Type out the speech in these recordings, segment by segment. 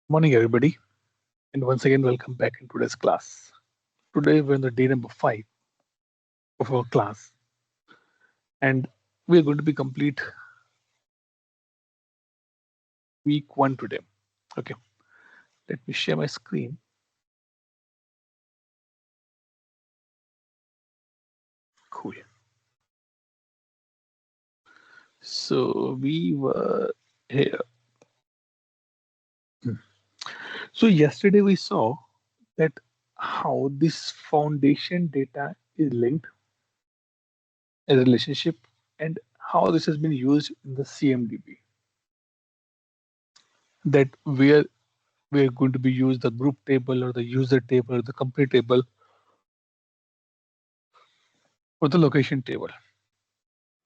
Morning, everybody, and once again, welcome back in today's class. Today, we're on the day number 5 of our class, and we're going to be complete week 1 today. Okay, let me share my screen. Cool. So, we were here. Hmm. So, yesterday, we saw that how this foundation data is linked as a relationship and how this has been used in the CMDB. That we're going to be use the group table or the user table or the company table or the location table.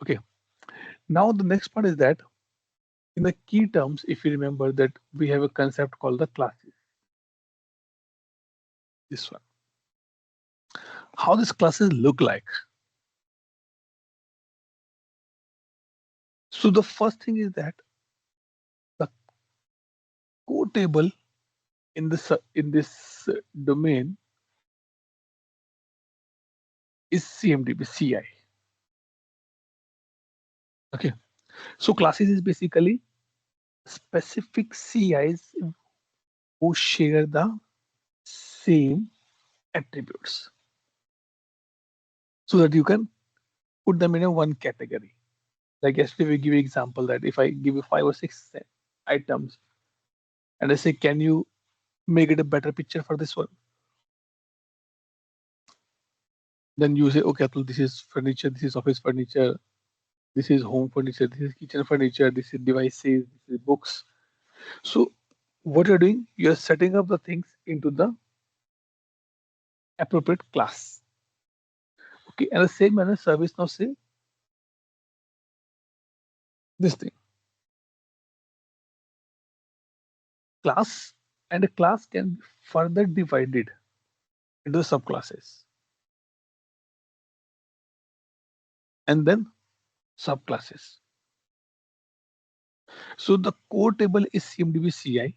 Okay. Now the next part is that in the key terms, if you remember that we have a concept called the classes. This one. How these classes look like. So the first thing is that the core table in this domain is CMDB CI. Okay. So classes is basically specific CIs who share the same attributes so that you can put them in a one category. Like yesterday, we give you example that if I give you 5 or 6 items and I say, can you make it a better picture for this one? Then you say, okay, Atul, this is furniture, this is office furniture, this is home furniture, this is kitchen furniture, this is devices, this is books. So what you're doing, you're setting up the things into the appropriate class. Okay, and the same manner, service now say this thing. Class and a class can be further divided into subclasses and then subclasses. So the core table is CMDB CI,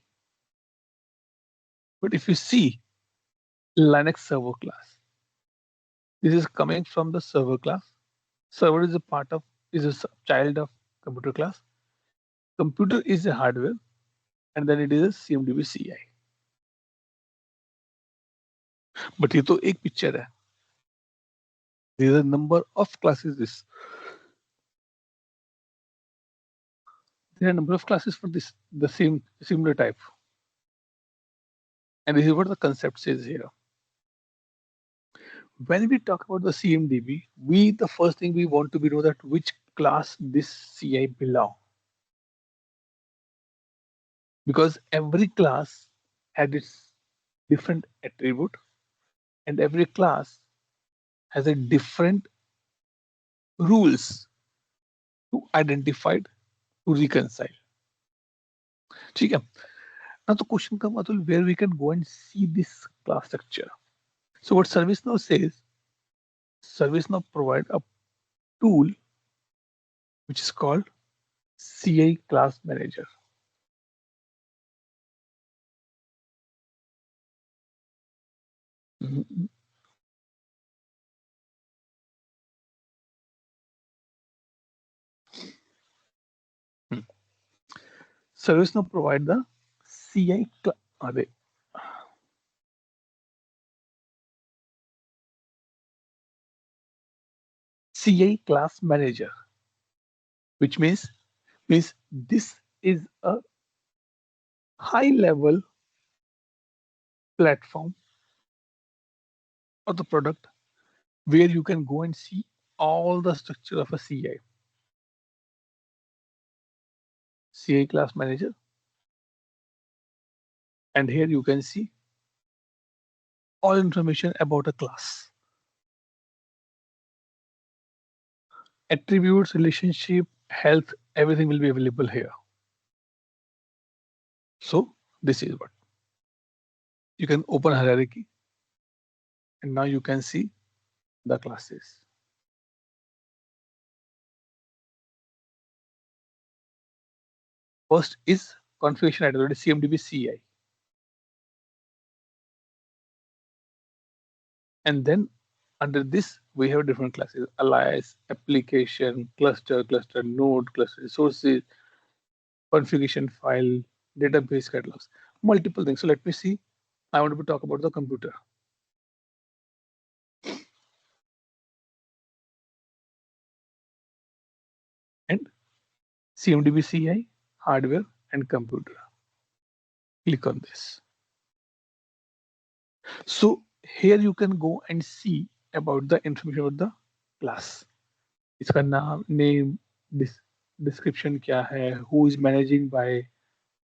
but if you see Linux server class, this is coming from the server class. Server is a part of is a child of computer class. Computer is a hardware, and then it is a CMDB CI. But ये तो एक picture है. There is a number of classes. There are a number of classes for this the same similar type, and this is what the concept says here. When we talk about the CMDB, the first thing we want to be know that which class this CI belong, because every class had its different attribute, and every class has a different rules to identify to reconcile. ठीक है? Now the question comes, Atul, where we can go and see this class structure. So what ServiceNow says, ServiceNow provide a tool which is called CI Class Manager. Mhm. ServiceNow provide the CI CI Class Manager, which means this is a high level platform of the product where you can go and see all the structure of a CI Class Manager, and here you can see all information about a class. Attributes, relationship, health, everything will be available here. So this is what you can open hierarchy, and now you can see the classes. First is configuration identity, CMDB CI. And then under this, we have different classes: alias, application, cluster node, cluster resources, configuration file, database catalogs, multiple things. So let me see. I want to talk about the computer. And CMDB CI, hardware and computer. Click on this. So here you can go and see about the information about the class. इसका नाम, name, description क्या है, who is managing by,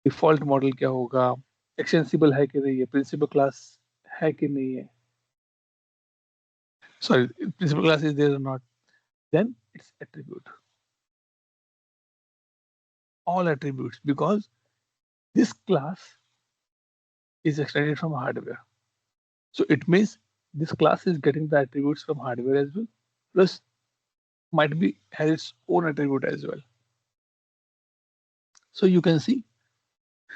default model क्या होगा, extensible है कि नहीं है, principal class है कि नहीं है, sorry, principal class is there or not. Then it's attribute, all attributes, because this class is extended from hardware. So it means this class is getting the attributes from hardware as well, plus might be has its own attribute as well. So you can see.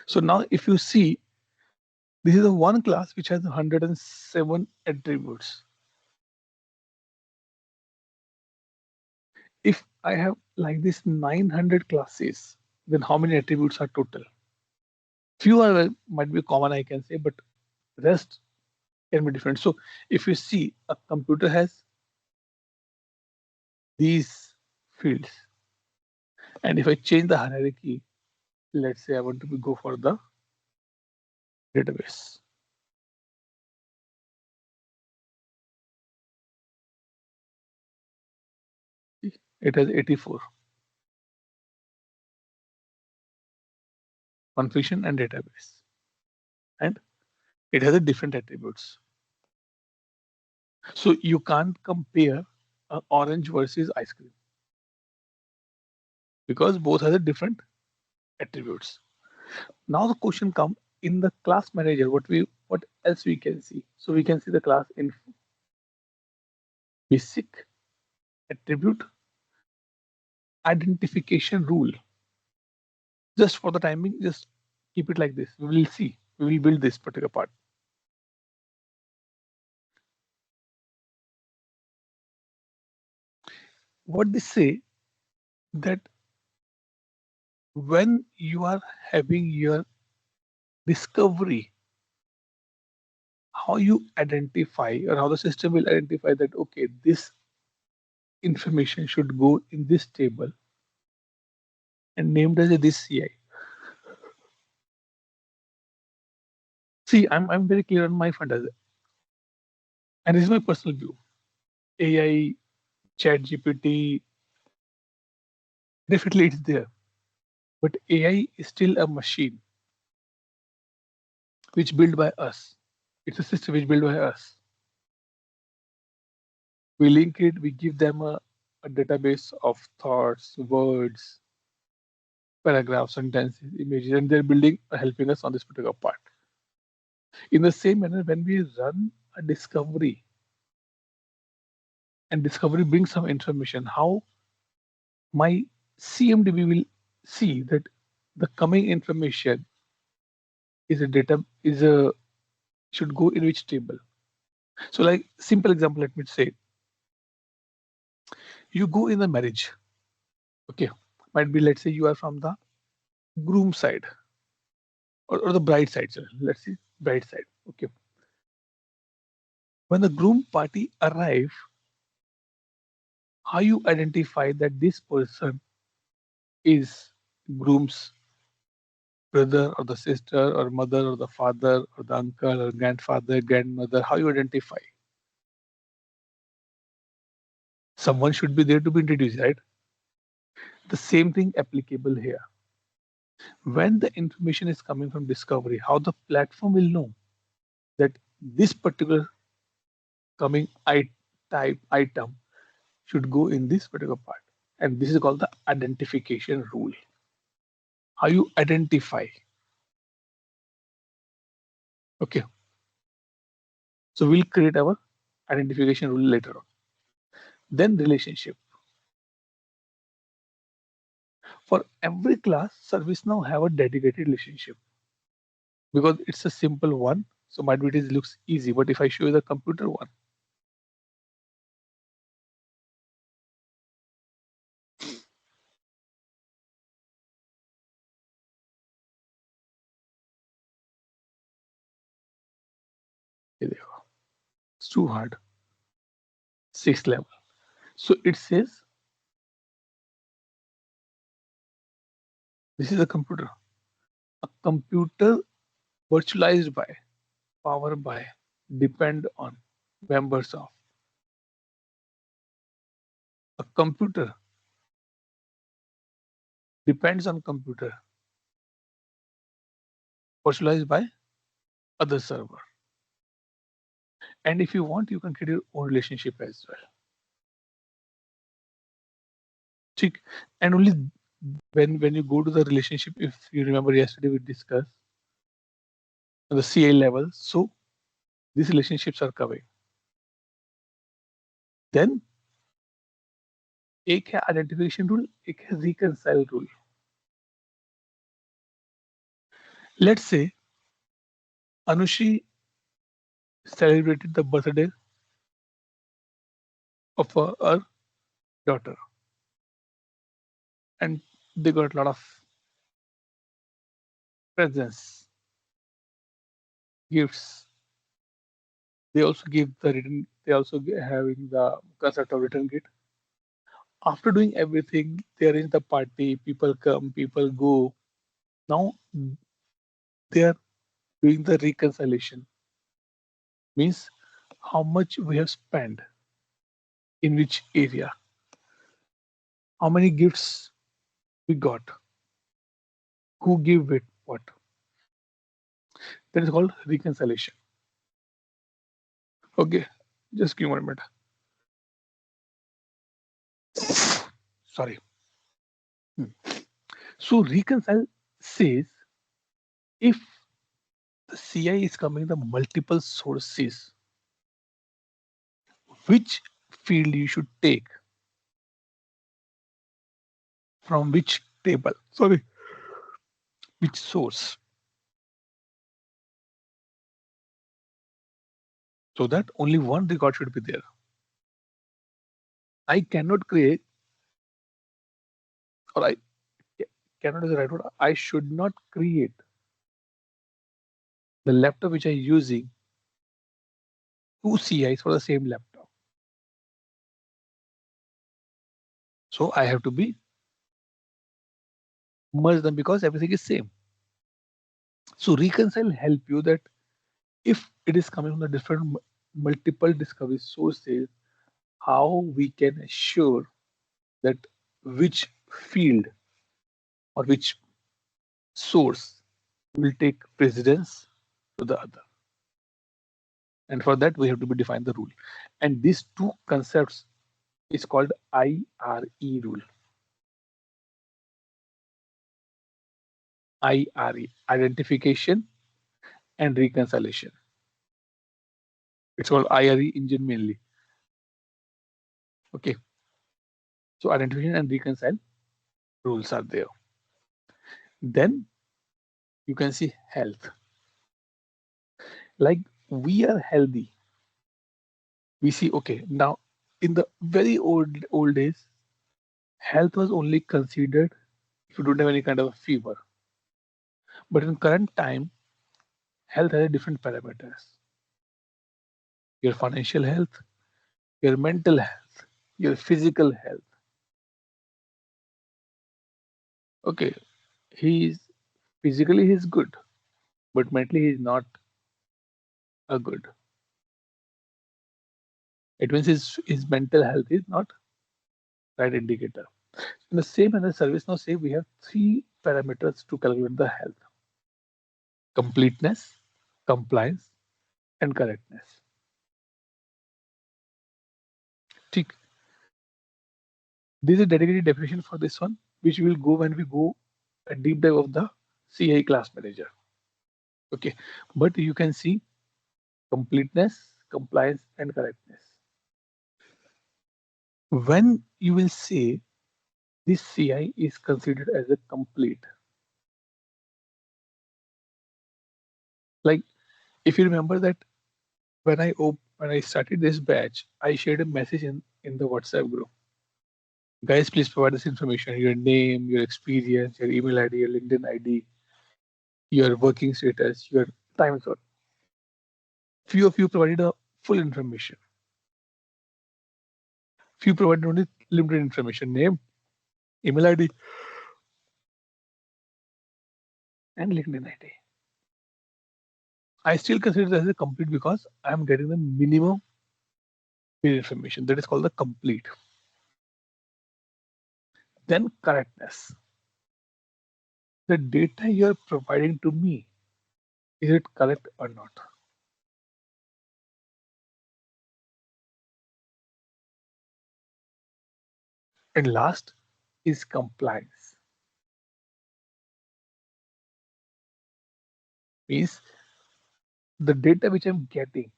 So now if you see, this is the one class which has 107 attributes. If I have like this 900 classes, then how many attributes are total? Few are might be common, I can say, but rest can be different. So if you see, a computer has these fields, and if I change the hierarchy, let's say I want to go for the database. It has 84. Configuration and database. And it has a different attributes. So you can't compare orange versus ice cream, because both have a different attributes. Now the question comes in the class manager. What else we can see? So we can see the class info, basic, attribute, identification rule. Just for the timing, just keep it like this. We will see. We will build this particular part. What they say that when you are having your discovery, how you identify, or how the system will identify that, okay, this information should go in this table and named as this CI. See, I'm very clear on my front as it. And this is my personal view. AI, chat GPT, definitely it's there. But AI is still a machine which built by us. It's a system which built by us. We link it, we give them a database of thoughts, words, paragraphs, sentences, images, and they're building, helping us on this particular part. In the same manner, when we run a discovery, and discovery brings some information, how my CMDB will see that the coming information is a data is a should go in which table. So like simple example, let me say, you go in the marriage, okay, might be, let's say you are from the groom side, or the bride side, sir. Let's see, bride side, okay. When the groom party arrive, how you identify that this person is groom's brother or the sister or mother or the father or the uncle or grandfather, grandmother, how you identify? Someone should be there to be introduced, right? The same thing applicable here. When the information is coming from discovery, how the platform will know that this particular coming type item should go in this particular part. And this is called the identification rule. How you identify. Okay. So we'll create our identification rule later on. Then relationship. For every class, ServiceNow have a dedicated relationship, because it's a simple one. So might be it looks easy, but if I show you the computer one, Here they go. It's too hard. 6th level. So it says this is a computer. A computer virtualized by, powered by, depend on, members of. A computer depends on computer, virtualized by other server. And if you want, you can create your own relationship as well. Check. And only when you go to the relationship, if you remember yesterday we discussed on the CA level, so these relationships are coming. Then एक है identification rule, एक है reconcile rule. Let's say Anushi celebrated the birthday of her daughter, and they got a lot of presents, gifts. They also give the return. They also having the concept of return gift. After doing everything, they arrange the party. People come, people go. Now they are doing the reconciliation. Means how much we have spent in which area, how many gifts we got, who gave it what. That is called reconciliation. Okay, just give me 1 minute. Sorry. So reconcile says if the CI is coming the multiple sources, which field you should take from which table, sorry, which source, so that only one record should be there. I cannot create, or I cannot is the right word, I should not create the laptop which I'm using two CIs for the same laptop. So I have to be merge them because everything is same. So reconcile help you that if it is coming from the different multiple discovery sources, how we can assure that which field or which source will take precedence to the other. And for that, we have to be define the rule. And these two concepts is called IRE rule. IRE, identification and reconciliation. It's called IRE engine mainly. Okay. So identification and reconcile rules are there. Then you can see health. Like we are healthy. We see, okay, now in the very old days, health was only considered if you don't have any kind of a fever. But in current time, health has different parameters. Your financial health, your mental health, your physical health. Okay, physically he's good, but mentally he's not a good. It means his mental health is not right indicator. In the same manner, ServiceNow say we have 3 parameters to calculate the health: completeness, compliance, and correctness. Tick. There is a dedicated definition for this one, which will go when we go a deep dive of the CI class manager. Okay, but you can see completeness, compliance, and correctness. When you will say this CI is considered as a complete, like if you remember that when I started this batch, I shared a message in the WhatsApp group. Guys, please provide this information: your name, your experience, your email ID, your LinkedIn ID, your working status, your time zone. Few of you provided a full information. Few provided only limited information: name, email ID, and LinkedIn ID. I still consider this as a complete because I am getting the minimum information. That is called the complete. Then correctness. The data you are providing to me, is it correct or not? And last is compliance. Means the data which I'm getting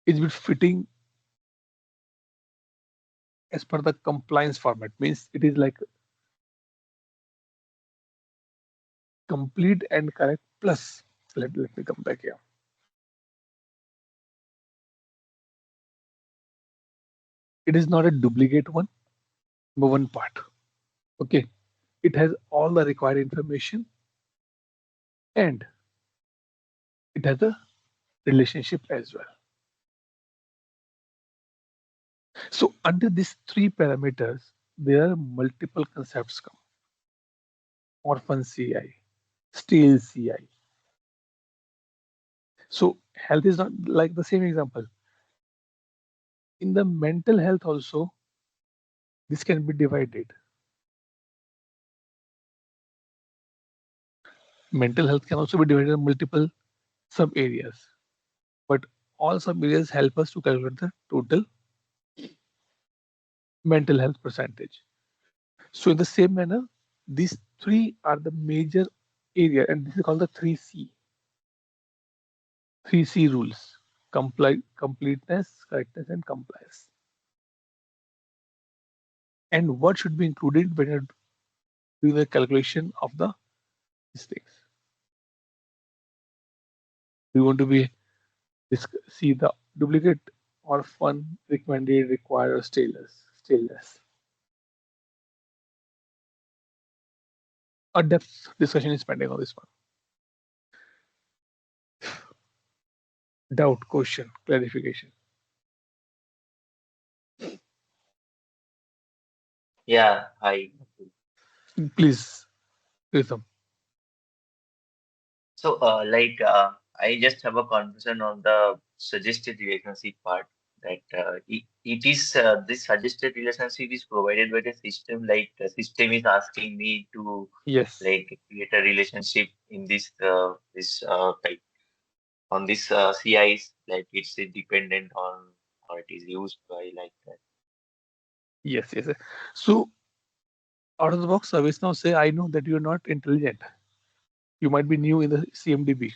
is it fitting as per the compliance format. Means it is like complete and correct plus. Let me come back here. It is not a duplicate one part. Okay. It has all the required information and it has a relationship as well. So under these three parameters, there are multiple concepts come. Orphan CI, stale CI. So health is not like the same example. In the mental health also, this can be divided. Mental health can also be divided in multiple sub areas, but all sub areas help us to calculate the total mental health percentage. So in the same manner, these three are the major area, and this is called the 3C. 3C rules: completeness, correctness, and compliance. And what should be included when you're doing the calculation of these things? We want to see the duplicate, orphan, recommended, required, or staleness. A depth discussion is pending on this one. Doubt, question, clarification. Yeah, hi. Please, Rhythm. So, I just have a confusion on the suggested relationship part. That it is this suggested relationship is provided by the system. Like the system is asking me to Yes. like create a relationship in type on this CIs. Like it's dependent on or it is used by like that. Yes. So out of the box, ServiceNow say, I know that you're not intelligent. You might be new in the CMDB.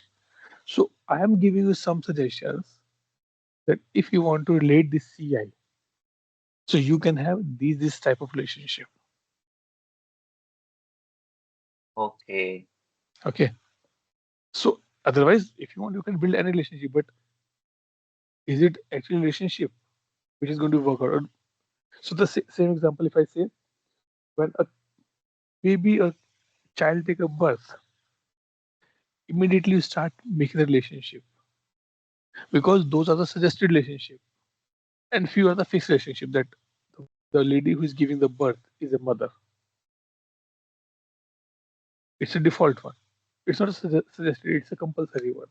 So I am giving you some suggestions that if you want to relate this CI, so you can have this type of relationship. Okay. Okay. So otherwise, if you want, you can build any relationship, but is it actually a relationship which is going to work out? So the same example, if I say when a baby or child take a birth, immediately you start making a relationship because those are the suggested relationship, and few are the fixed relationship that the lady who is giving the birth is a mother. It's a default one. It's not a suggested, it's a compulsory one.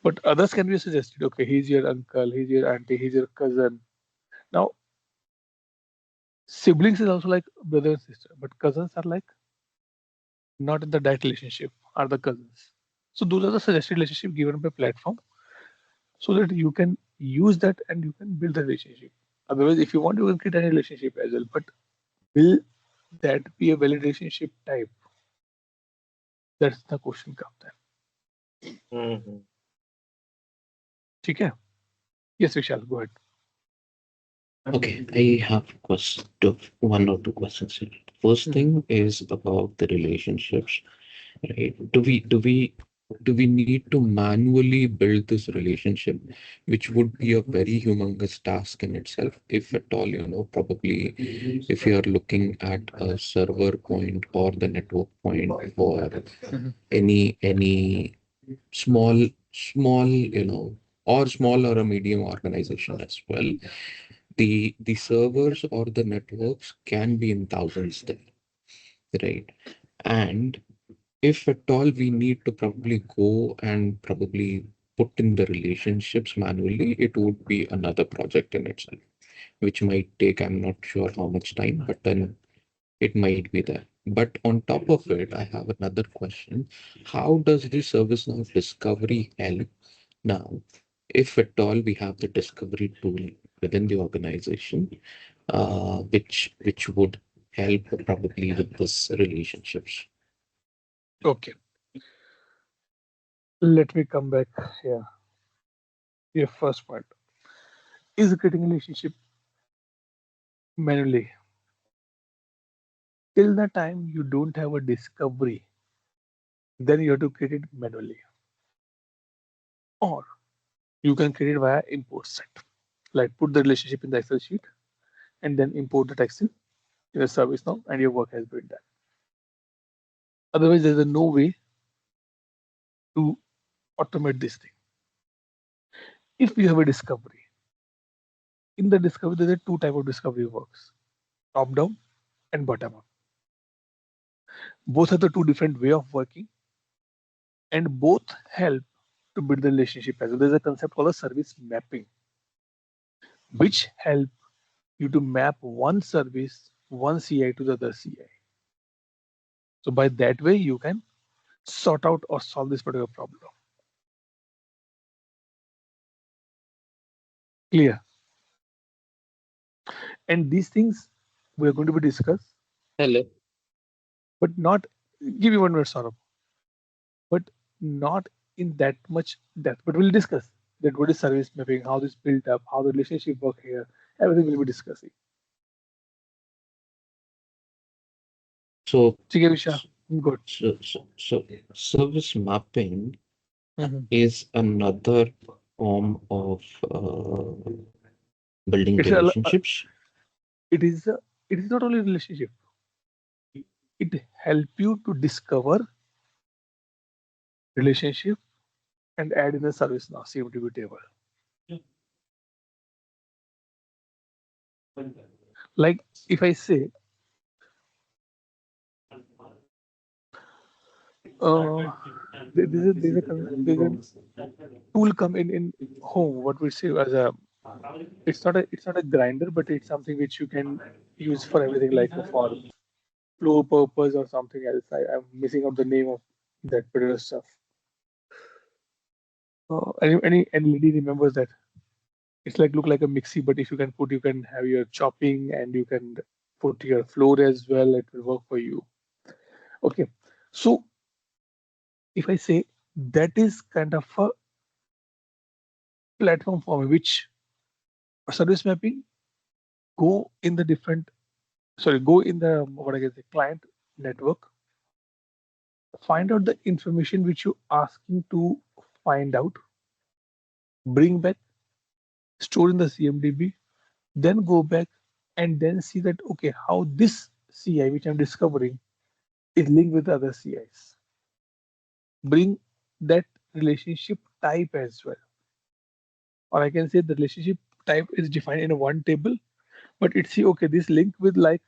But others can be suggested. Okay, he's your uncle, he's your auntie, he's your cousin. Now, siblings is also like brother and sister, but cousins are like not in the direct relationship, are the cousins. So those are the suggested relationship given by platform so that you can use that and you can build the relationship. Otherwise, if you want, you can create any relationship as well. But will that be a valid relationship type? That's the question comes there. Mm-hmm. Okay? Yes, Vishal, go ahead. Okay, I have one or two questions here. First thing is about the relationships, right? Do we need to manually build this relationship, which would be a very humongous task in itself, if at all, probably if you are looking at a server point or the network point for Mhm. any small small, or small or a medium organization as well, the servers or the networks can be in thousands there, right? And if at all we need to probably go and probably put in the relationships manually, it would be another project in itself, which might take, I'm not sure how much time, but then it might be there. But on top of it, I have another question. How does the ServiceNow discovery help now, if at all we have the discovery tool within the organization, which would help probably with this relationships? Okay, let me come back here. Your first point is creating a relationship manually. Till the time you don't have a discovery, then you have to create it manually. Or you can create it via import set. Like put the relationship in the Excel sheet and then import the text in the service now, and your work has been done. Otherwise, there's no way to automate this thing. If you have a discovery, in the discovery, there are two type of discovery works: top down and bottom up. Both are the two different way of working, and both help to build the relationship as well. There's a concept called a service mapping, which help you to map one service, one CI to the other CI. So by that way, you can sort out or solve this particular problem. Clear? And these things we are going to be discussed, Hello. but not, give me 1 minute, Saurabh, but not in that much depth. But we'll discuss that what is service mapping, how this built up, how the relationship work here, everything we'll be discussing. So, Okay, Vishal, good. so service mapping Mhm. is another form of building It's a, relationships. it is a, it is not only relationship. It help you to discover relationship and add in the service now CMDB table. Like if I say, uh, there's a tool come in home. What we say as a, it's not a grinder, but it's something which you can use for everything, like for flow purpose or something else. I'm missing out the name of that particular stuff. Any lady remembers that? It's like look like a mixie, but if you can put, you can have your chopping and you can put your floor as well. It will work for you. Okay, so if I say that is kind of a platform for me, which service mapping go in the different, sorry, go in the what I guess the client network, find out the information which you asking to find out, bring back, store in the CMDB, then go back and then see that okay, how this CI which I'm discovering is linked with other CIs. Bring that relationship type as well. Or I can say the relationship type is defined in a one table, but it's see, okay, this link with like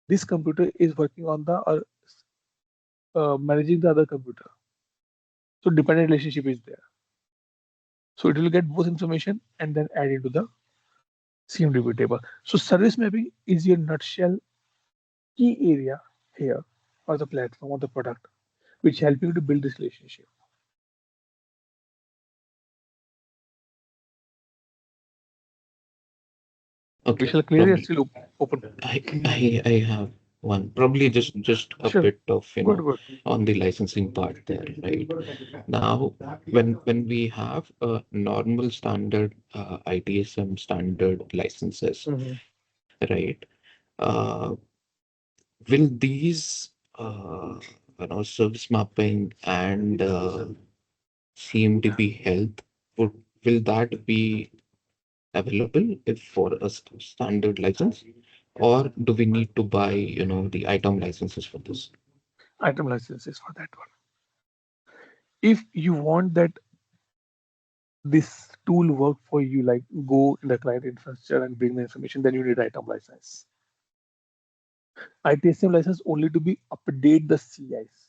this computer is working on the managing the other computer. So dependent relationship is there. So it will get both information and then add into the CMDB table. So service mapping is your nutshell key area here, or the platform or the product, which help you to build this relationship. We Okay, shall clear it, probably still open. I have one, probably just a Sure. bit of, Good, good. on the licensing part there, right? Now, when we have a normal standard ITSM standard licenses, Mhm. right? Uh, will these service mapping and CMDB health, would will that be available if for a standard license, or do we need to buy, the item licenses for this? Item licenses for that one. If you want that this tool work for you, like go in the client infrastructure and bring the information, then you need ITAM license. ITSM license only to be update the CIs.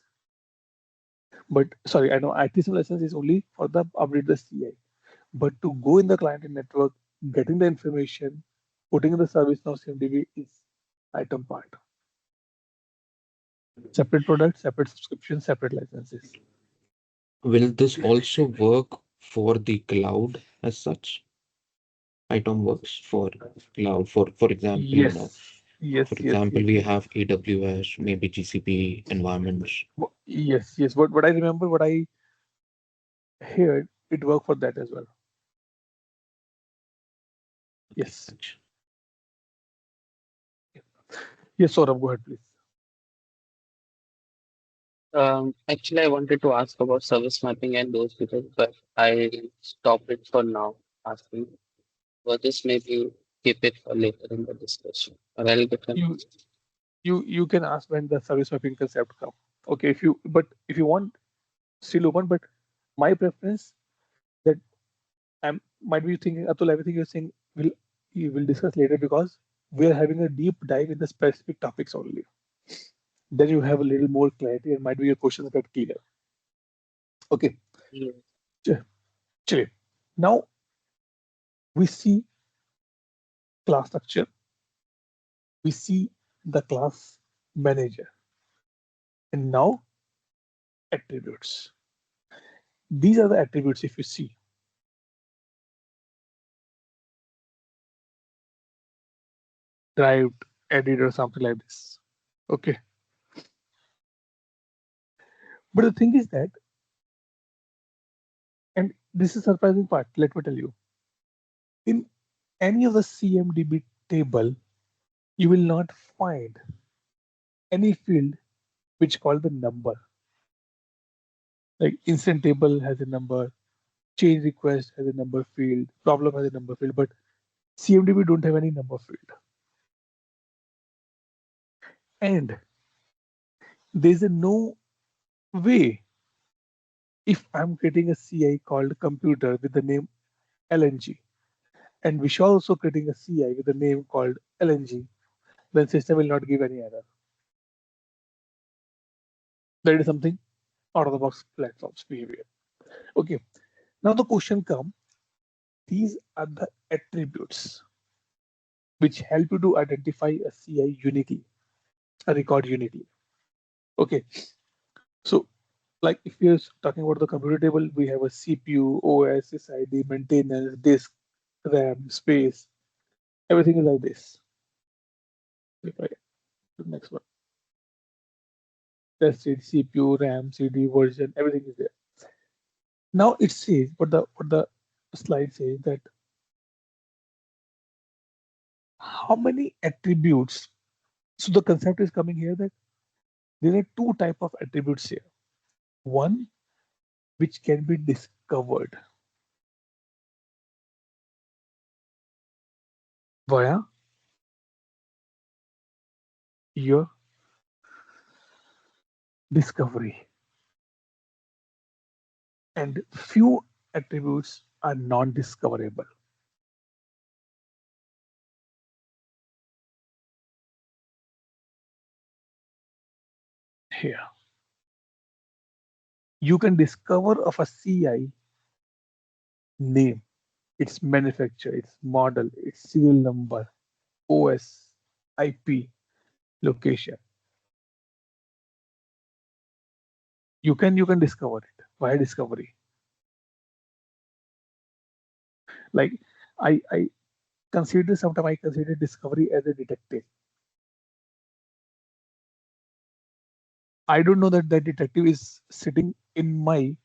But sorry, I know ITSM license is only for the update the CI. But to go in the client and network, getting the information, putting in the ServiceNow CMDB is item part. Separate product, separate subscription, separate licenses. Will this also work for the cloud as such? ITOM works for cloud. For example, Yes, yes, for yes, example, yes, we yes. have AWS, maybe GCP environments. Yes, yes. What I remember, what I heard, it worked for that as well. Okay, Yes. gotcha. Yes, Saurabh, go ahead, please. Actually, I wanted to ask about service mapping and those details, but I stopped it for now asking. But this maybe keep it for later in the discussion. Or I'll get an You you can ask when the service mapping concept come. Okay, if you want, still open, but my preference that I might be thinking, Atul, everything you're saying you will discuss later because we are having a deep dive in the specific topics only. Then you have a little more clarity and might be your questions get clear. Okay, Yeah. ch- chale. Now we see class structure, we see the class manager, and now attributes. These are the attributes if you see derived, added, or something like this. Okay, but the thing is that, and this is surprising part. Let me tell you, in any of the CMDB table, you will not find any field which called the number. Like instant table has a number, change request has a number field, problem has a number field, but CMDB don't have any number field. And there's a no way if I'm creating a CI called computer with the name LNG, and Vishal also creating a CI with a name called LNG, then system will not give any error. That is something out of the box platforms behavior. Okay, now the question comes, these are the attributes which help you to identify a CI uniquely, a record uniquely. Okay, so like if you're talking about the computer table, we have a CPU, OS, SID, maintenance, disk, RAM, space, everything is like this. If I the next one, that's it, CPU, RAM, CD, version, everything is there. Now it says what the slide says that how many attributes. So the concept is coming here that there are two type of attributes here. One which can be discovered via your discovery, and few attributes are non-discoverable. Here you can discover of a CI name, its manufacturer, its model, its serial number, OS, IP, location. You can discover it via discovery. Like I consider sometimes I consider discovery as a detective. I don't know that that detective is sitting in my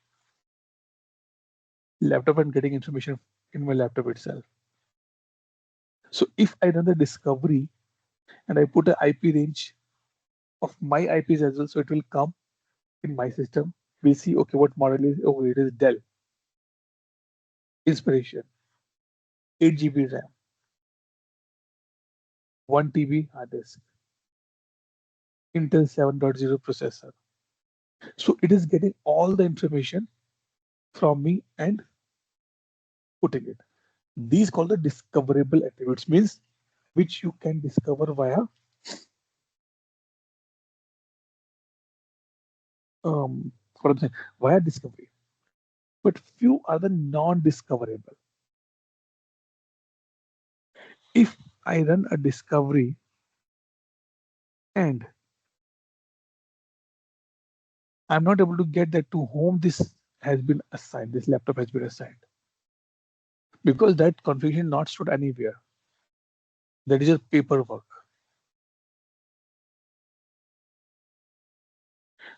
laptop and getting information in my laptop itself. So if I run the discovery and I put an IP range of my IPs as well, so it will come in my system. We'll see, okay, what model is, oh, it is Dell Inspiration, 8 GB RAM, 1 TB hard disk, Intel 7.0 processor. So it is getting all the information from me and putting it. These called the discoverable attributes, means which you can discover via for example, via discovery. But few are the non-discoverable. If I run a discovery and I'm not able to get that to whom this has been assigned, this laptop has been assigned, because that configuration not stored anywhere. That is just paperwork.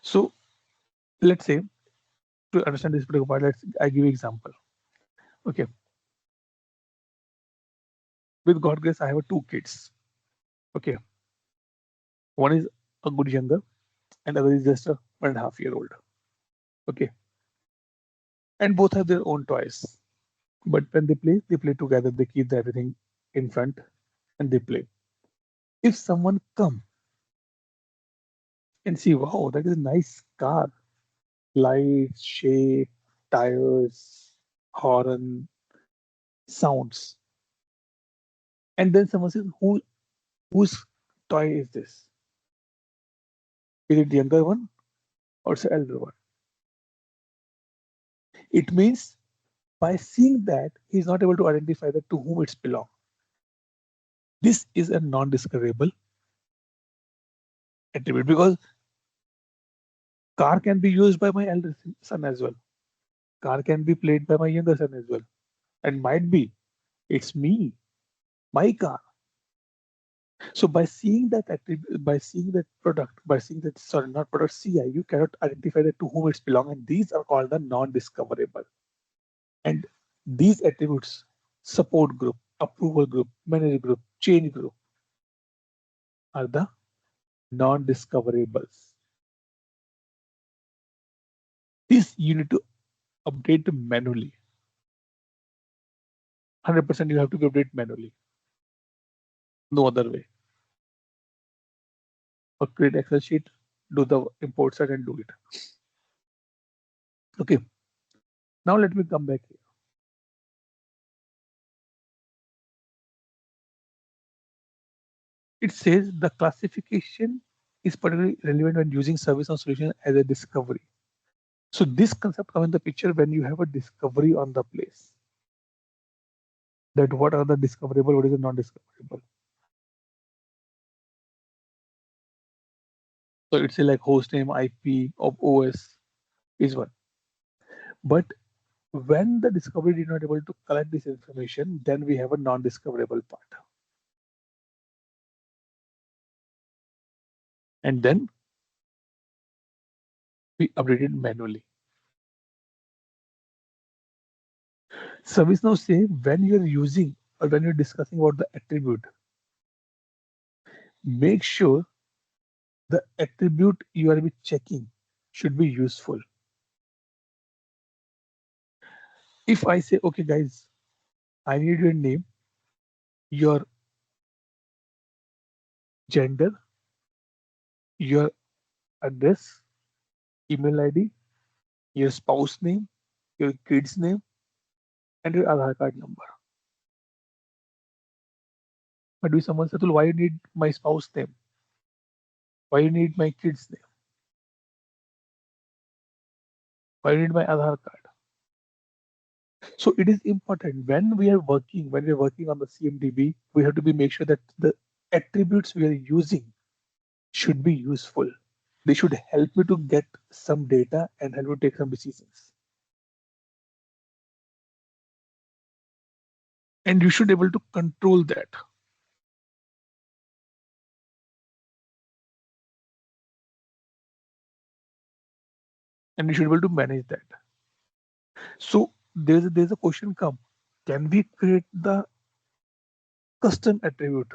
So let's say to understand this particular part, I give you example. Okay, with God grace, I have two kids. Okay, one is a good younger, and other is just a 1.5 year old. Okay, and both have their own toys. But when they play together. They keep everything in front and they play. If someone come and see, wow, that is a nice car, lights, shape, tires, horn, sounds, and then someone says, whose toy is this? Is it the younger one or it's the elder one? It means by seeing that he's not able to identify that to whom it's belong. This is a non-discoverable attribute because car can be used by my elder son as well. Car can be played by my younger son as well. And might be it's me, my car. So by seeing that attribute, by seeing that product, by seeing that sorry, not product CI, you cannot identify that to whom it's belong, and these are called the non-discoverable. And these attributes, support group, approval group, manager group, change group, are the non-discoverables. This you need to update manually. 100% you have to update manually. No other way. Or create Excel sheet, do the import set and do it. Okay. Now let me come back here. It says the classification is particularly relevant when using ServiceNow solution as a discovery. So this concept comes in the picture when you have a discovery on the place. That what are the discoverable, what is the non-discoverable. So it's like host name, IP, of OS is one. But when the discovery did not able to collect this information, then we have a non-discoverable part. And then we update it manually. ServiceNow say when you're using or when you're discussing about the attribute, make sure the attribute you are checking should be useful. If I say, okay, guys, I need your name, your gender, your address, email ID, your spouse name, your kid's name, and your Aadhaar card number. But if someone says, why you need my spouse name? Why you need my kid's name? Why you need my Aadhaar card? So it is important when we are working on the CMDB, we have to be make sure that the attributes we are using should be useful. They should help me to get some data and help me take some decisions. And you should be able to control that. And you should be able to manage that. So there's a question come. Can we create the custom attribute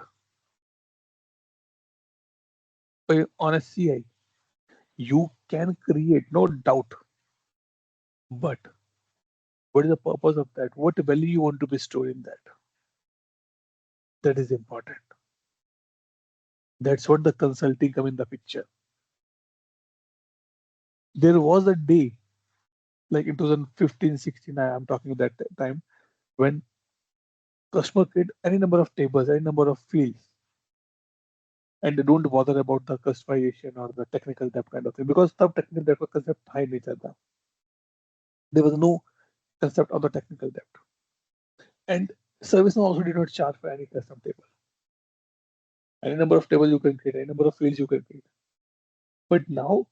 on a CI? You can create, no doubt. But what is the purpose of that? What value you want to be stored in that? That is important. That's what the consulting come in the picture. There was a day, like in 2015, 16, I'm talking that time, when customer create any number of tables, any number of fields, and they don't bother about the customization or the technical depth kind of thing, because the technical depth was concept high nature. There was no concept of the technical depth. And ServiceNow also did not charge for any custom table. Any number of tables you can create, any number of fields you can create. But now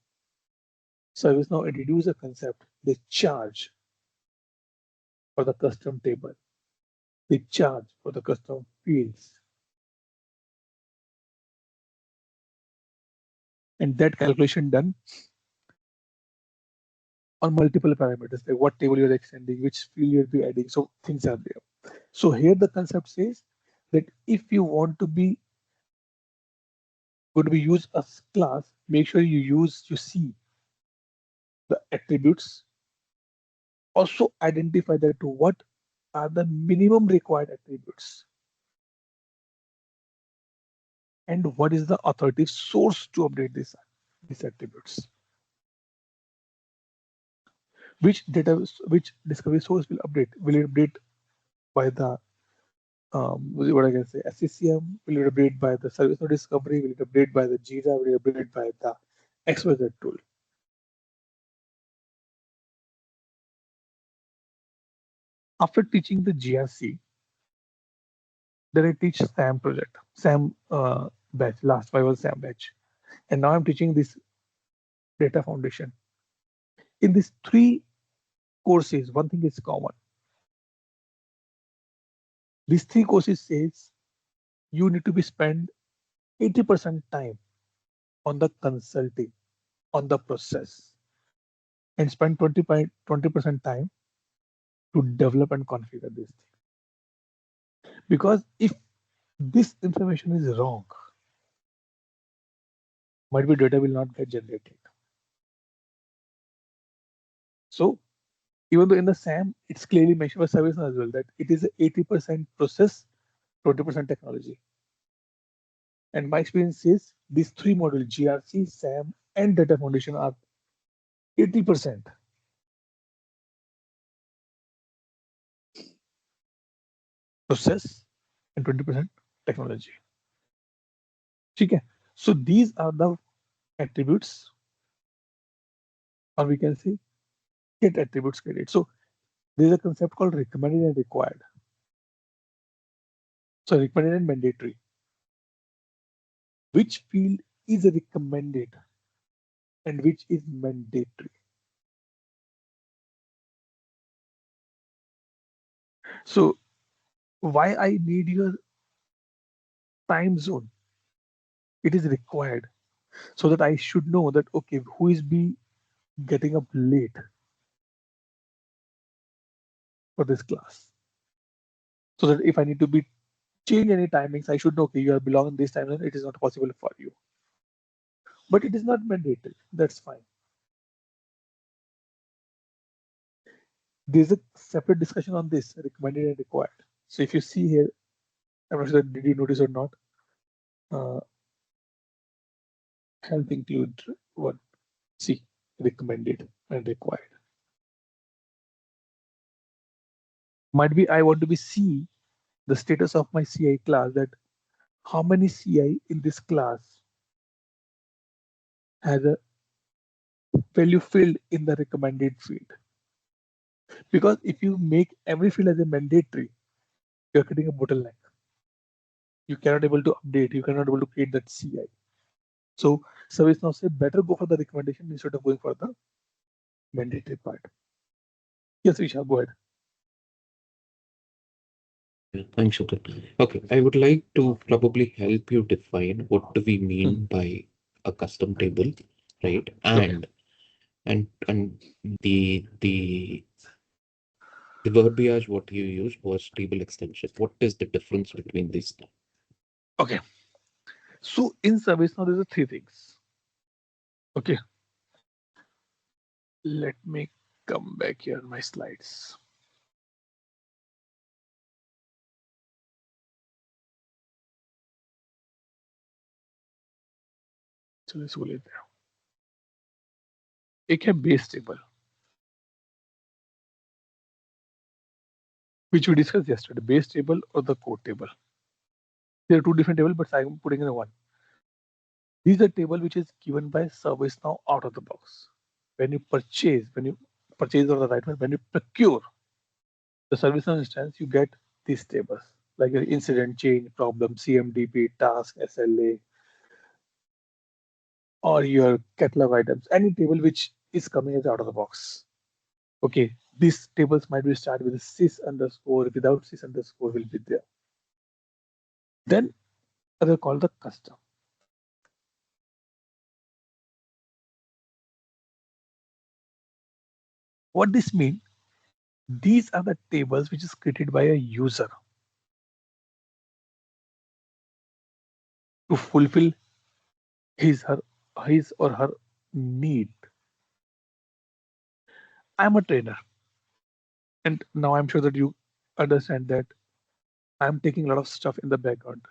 ServiceNow introduced a concept. They charge for the custom table. They charge for the custom fields. And that calculation done on multiple parameters, like what table you're extending, which field you'll be adding. So things are there. So here the concept says that if you want to be going to be used as class, make sure you see the attributes. Also identify that what are the minimum required attributes and what is the authoritative source to update these attributes. Which discovery source will update? Will it update by the what I can say, SCCM? Will it update by the ServiceNow discovery? Will it update by the Jira? Will it update by the XYZ tool? After teaching the GRC, then I teach SAM project, SAM batch. Last 5 was SAM batch, and now I'm teaching this data foundation. In these 3 courses, one thing is common. These 3 courses says you need to be spend 80% time on the consulting, on the process, and spend 20% time to develop and configure this thing. Because if this information is wrong, might be data will not get generated. So even though in the SAM, it's clearly mentioned by ServiceNow as well that it is 80% process, 20% technology. And my experience is these 3 modules, GRC, SAM, and data foundation are 80% process and 20% technology. Okay. So these are the attributes, or we can say get attributes credit. So there is a concept called recommended and required. So recommended and mandatory. Which field is recommended and which is mandatory? So why I need your time zone? It is required so that I should know that okay, who is be getting up late for this class. So that if I need to be change any timings, I should know okay, you are belonging this time zone. It is not possible for you. But it is not mandatory. That's fine. There's a separate discussion on this recommended and required. So if you see here, I'm not sure that did you notice or not. Help include what? See, recommended and required. Might be I want to be see the status of my CI class, that how many CI in this class has a value field in the recommended field. Because if you make every field as a mandatory, you're creating a bottleneck. You cannot able to update, you cannot able to create that CI. So ServiceNow said better go for the recommendation instead of going for the mandatory part. Yes, Vishal, go ahead. Yeah, thanks, Shukla. Okay, I would like to probably help you define what do we mean by a custom table, right? And the the the verbiage what you used was table extension. What is the difference between these two? Okay. So in ServiceNow, there's 3 things. Okay. Let me come back here on my slides. So let's go लेते हैं. एक है base table. which we discussed yesterday, base table or the code table. There are two different tables, but I'm putting in one. This is a table which is given by ServiceNow out of the box. When you purchase or the right one, when you procure the ServiceNow instance, you get these tables like your incident, change, problem, CMDB, task, SLA, or your catalog items, any table which is coming as out of the box. Okay, these tables might be started with a sys underscore, without sys underscore will be there. Then other called the custom. What this means, these are the tables which is created by a user to fulfill his or her need. I'm a trainer, and now I'm sure that you understand that I'm taking a lot of stuff in the background.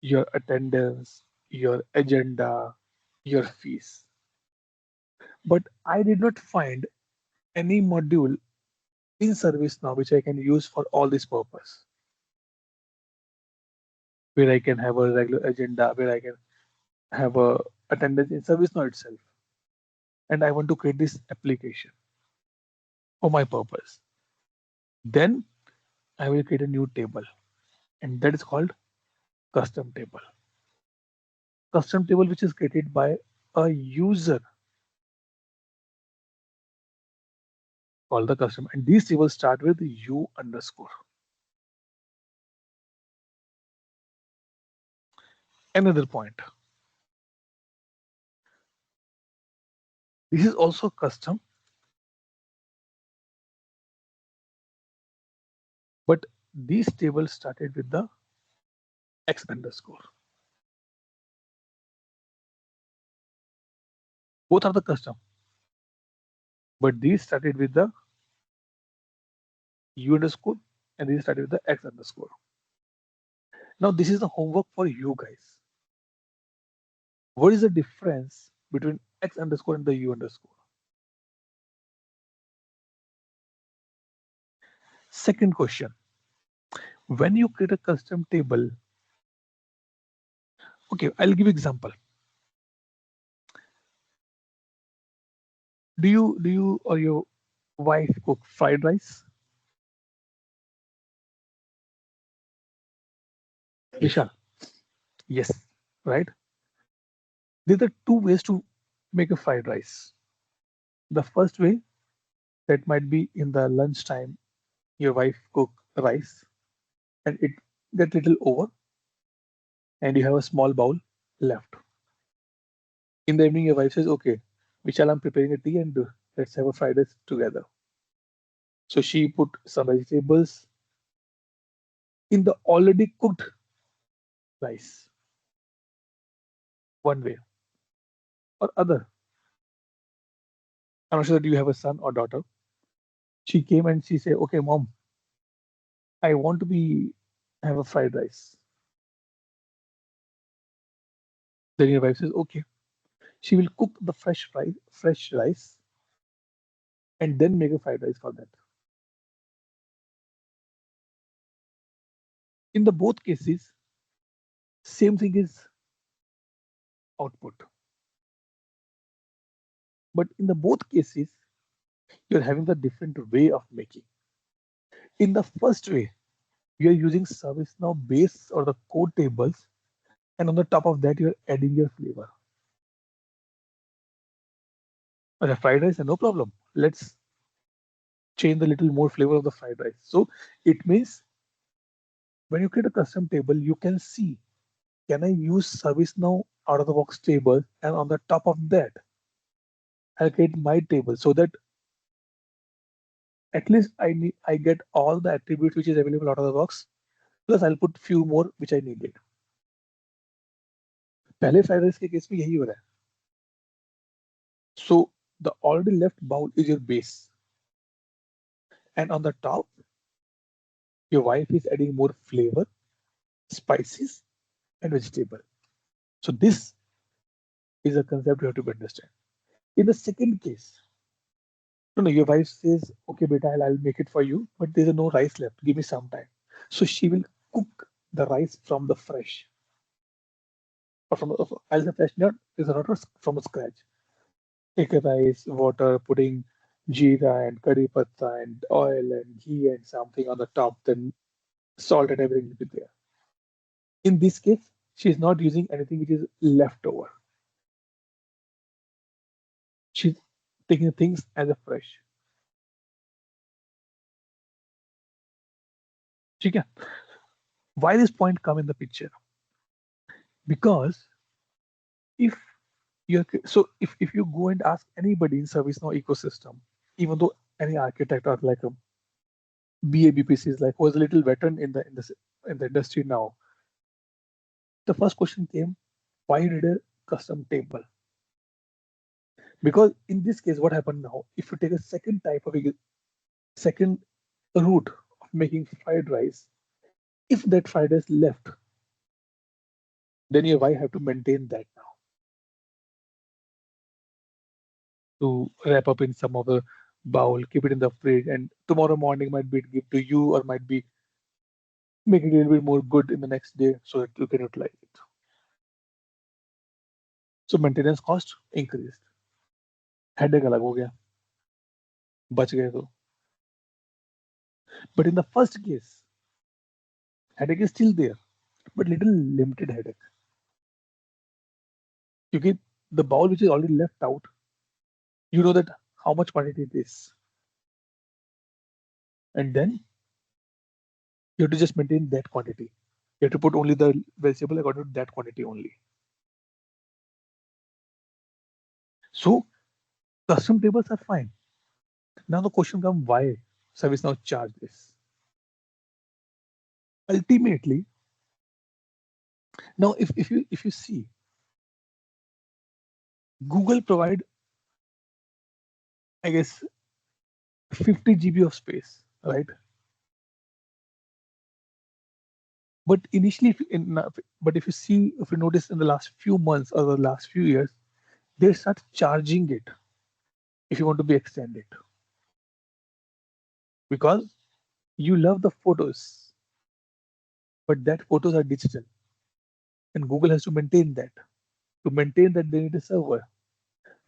Your attendance, your agenda, your fees. But I did not find any module in ServiceNow which I can use for all this purpose, where I can have a regular agenda, where I can have a attendance in ServiceNow itself. And I want to create this application for my purpose. Then I will create a new table, and that is called custom table. Custom table which is created by a user called the custom, and these tables start with u underscore. Another point, this is also custom, but these tables started with the x underscore. Both are the custom, but these started with the u underscore and these started with the x underscore. Now this is the homework for you guys. What is the difference between x underscore and the u underscore? Second question, when you create a custom table, okay, I'll give you example. Do you or your wife cook fried rice? Vishal, yes, right? There are two ways to make a fried rice. The first way, that might be in the lunchtime, your wife cook rice and it get little over and you have a small bowl left. In the evening, your wife says, okay, Vishal, I'm preparing a tea and let's have a fried rice together. So she put some vegetables in the already cooked rice, one way or other. I'm not sure that you have a son or daughter. She came and she said, okay, mom, I want to be have a fried rice. Then your wife says, okay. She will cook the fresh rice, and then make a fried rice for that. In the both cases, same thing is output. But in the both cases, you're having the different way of making. In the first way, you're using ServiceNow base or the code tables, and on the top of that, you're adding your flavor. On a fried rice, no problem. Let's change the little more flavor of the fried rice. So it means when you create a custom table, you can see, can I use ServiceNow out of the box table, and on the top of that, I'll create my table so that at least I get all the attributes which is available out of the box. Plus I'll put few more which I needed. पहले fried rice के case में यही हो रहा है. So the already left bowl is your base, and on the top, your wife is adding more flavor, spices, and vegetable. So this is a concept you have to understand. In the second case, No, your wife says, okay, beta, I'll make it for you, but there's no rice left. Give me some time. So she will cook the rice from the fresh, or from I'll say fresh, not is not from scratch. Take a rice, water, putting jeera and curry patta and oil and ghee and something on the top, then salt and everything will be there. In this case, she is not using anything which is left over. She's taking things as a fresh. Okay. Why this point come in the picture? Because if if you go and ask anybody in ServiceNow ecosystem, even though any architect or like a BABPC is like who is a little veteran in the industry now, the first question came, why you need a custom table? Because in this case, what happened now? If you take a second type of a second route of making fried rice, if that fried rice left, then your wife have to maintain that now to wrap up in some other bowl, keep it in the fridge, and tomorrow morning might be give to you or might be make it a little bit more good in the next day so that you can utilize it. So maintenance cost increased. Headache अलग हो गया, बच गए तो. But in the first case, headache is still there, but little limited headache. Because the bowl which is already left out, you know that how much quantity it is. And then you have to just maintain that quantity. You have to put only the vegetable according to that quantity only. So custom tables are fine. Now the question comes, why ServiceNow charge this? Ultimately, now if you see, Google provide, I guess, 50 GB of space, right? But initially, but if you see, if you notice in the last few months or the last few years, they start charging it if you want to be extended because you love the photos, but that photos are digital, and Google has to maintain that. To maintain that, they need a server,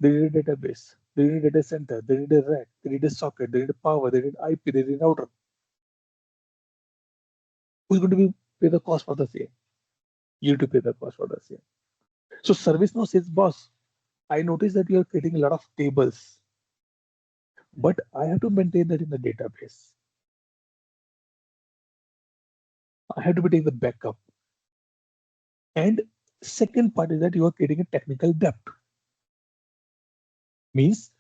they need a database, they need a data center, they need a rack, they need a socket, they need a power, they need IP, they need a router. Who's going to be pay the cost for the same? You need to pay the cost for the same. So ServiceNow says, boss, I noticed that you are creating a lot of tables, but I have to maintain that in the database. I have to be taking the backup. And second part is that you are creating a technical debt. Means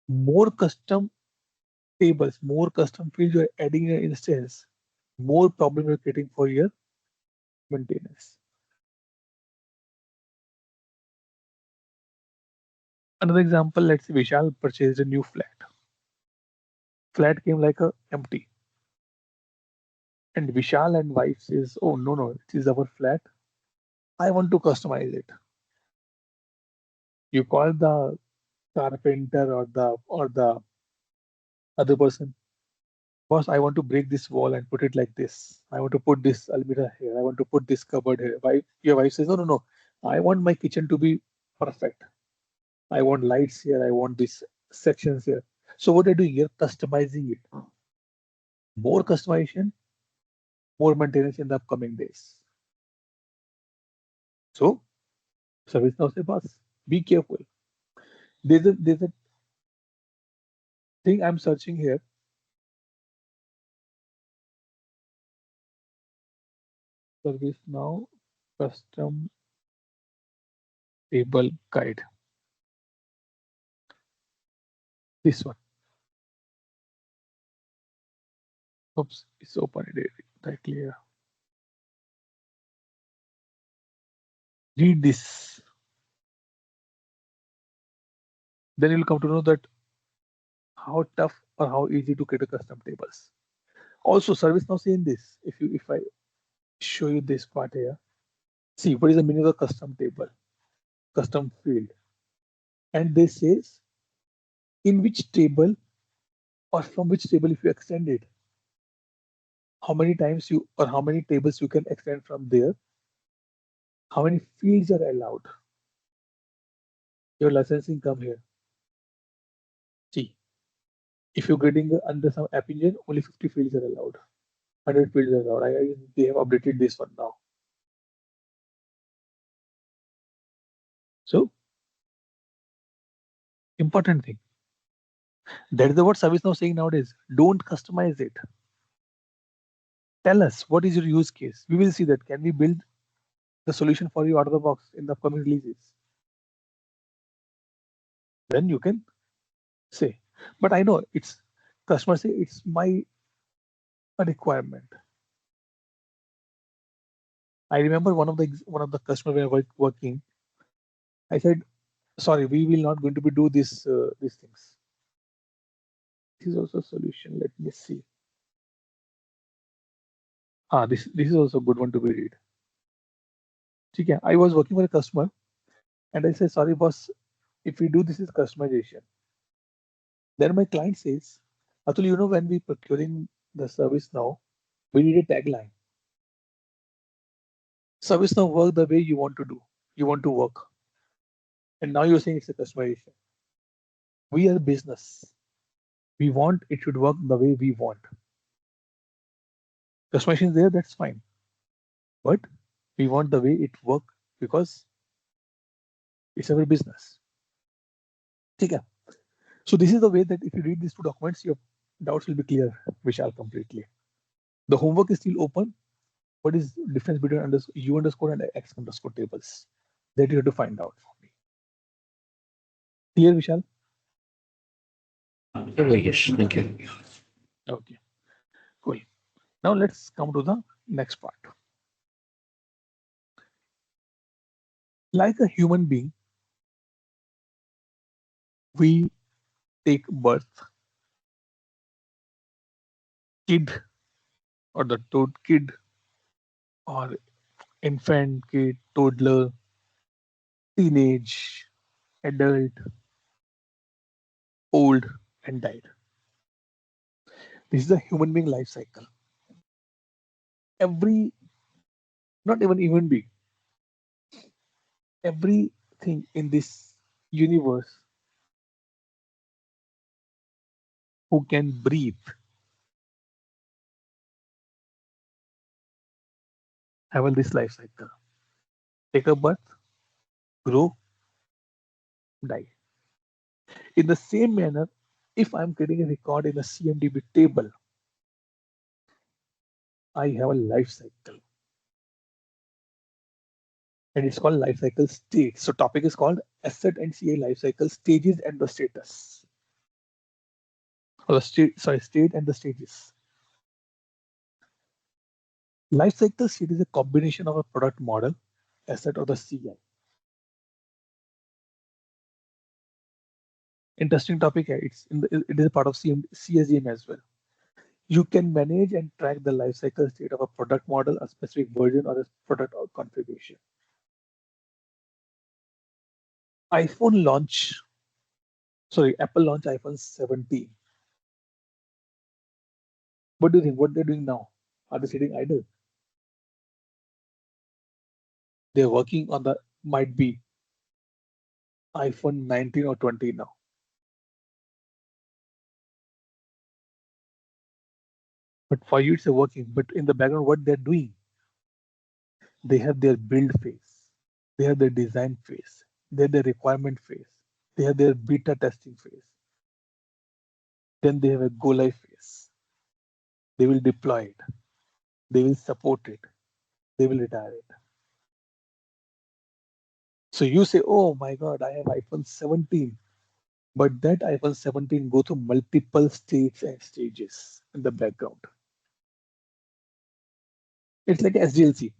more custom tables, more custom fields you are adding in an instance, more problem you're creating for your maintenance. Another example, let's say Vishal purchased a new flat. Flat came like a empty. And Vishal and wife says, oh no, it is our flat. I want to customize it. You call the carpenter or the other person. Boss, I want to break this wall and put it like this. I want to put this almirah here. I want to put this cupboard here. Your wife says, no. I want my kitchen to be perfect. I want lights here. I want these sections here. So what are you doing here? Customizing it. More customization, more maintenance in the upcoming days. So ServiceNow say, boss, be careful. There's a thing I'm searching here. ServiceNow custom table guide. This one. Oops, it's open it directly here. Read this. Then you'll come to know that how tough or how easy to create a custom tables. Also, ServiceNow saying this. If I show you this part here, see what is the meaning of a custom table, custom field, and this says in which table or from which table if you extend it, how many times you or how many tables you can extend from there, how many fields are allowed. Your licensing come here. See, if you're getting under some app engine, only 50 fields are allowed. 100 fields are allowed. They have updated this one now. So, important thing. That is what ServiceNow saying nowadays. Don't customize it. Tell us what is your use case. We will see that. Can we build the solution for you out of the box in the upcoming releases? Then you can say. But I know it's customers say it's my requirement. I remember one of the customer we were working. I said, sorry, we will not going to be do this these things. This is also a solution. Let me see. This is also a good one to be read. Okay, I was working for a customer and I said, sorry, boss, if we do this is customization. Then my client says, Atul, you know, when we procuring the service now, we need a tagline. Service now work the way you want to do, you want to work. And now you're saying it's a customization. We are business. We want it should work the way we want. Customization is there, that's fine. But we want the way it work because it's our business. Okay. So this is the way that if you read these two documents, your doubts will be clear, Vishal, completely. The homework is still open. What is the difference between U underscore and X underscore tables? That you have to find out for me. Clear, Vishal? Oh, yes, thank you. Okay, cool. Now let's come to the next part. Like a human being, we take birth, kid or the toad kid or infant, kid, toddler, teenage, adult, old, and died. This is a human being life cycle. Every, not even human being, everything in this universe who can breathe have this life cycle. Take a birth, grow, die. In the same manner, if I'm getting a record in a CMDB table, I have a life cycle. And it's called life cycle state. So topic is called asset and CA life cycle stages and the status. Or the state and the stages. Life cycle state is a combination of a product model, asset, or the CI. Interesting topic. It is a part of CSDM as well. You can manage and track the life cycle state of a product model, a specific version, or a product or configuration. Apple launched iPhone 17. What do you think? What they're doing now? Are they sitting idle? They're working on the might be iPhone 19 or 20 now. But for you, it's a working. But in the background, what they're doing, they have their build phase, they have their design phase, they have their requirement phase, they have their beta testing phase. Then they have a go live phase. They will deploy it. They will support it. They will retire it. So you say, oh my God, I have iPhone 17. But that iPhone 17 go through multiple states and stages in the background. It's like SDLC.